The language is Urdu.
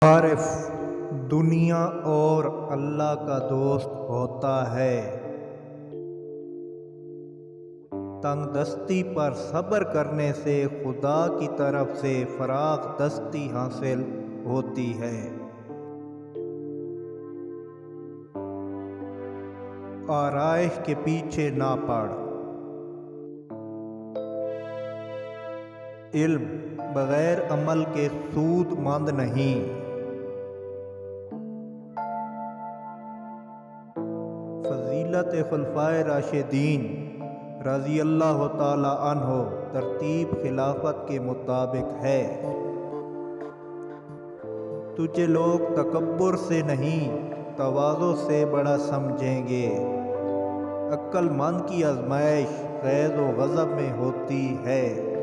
عارف دنیا اور اللہ کا دوست ہوتا ہے، تنگ دستی پر صبر کرنے سے خدا کی طرف سے فراخ دستی حاصل ہوتی ہے۔ آرائش کے پیچھے نہ پڑ، علم بغیر عمل کے سود مند نہیں۔ فضیلت خلفائے راشدین رضی اللہ تعالی عنہ ترتیب خلافت کے مطابق ہے۔ تجھے لوگ تکبر سے نہیں تواضع سے بڑا سمجھیں گے۔ عقل مند کی آزمائش غیظ و غضب میں ہوتی ہے۔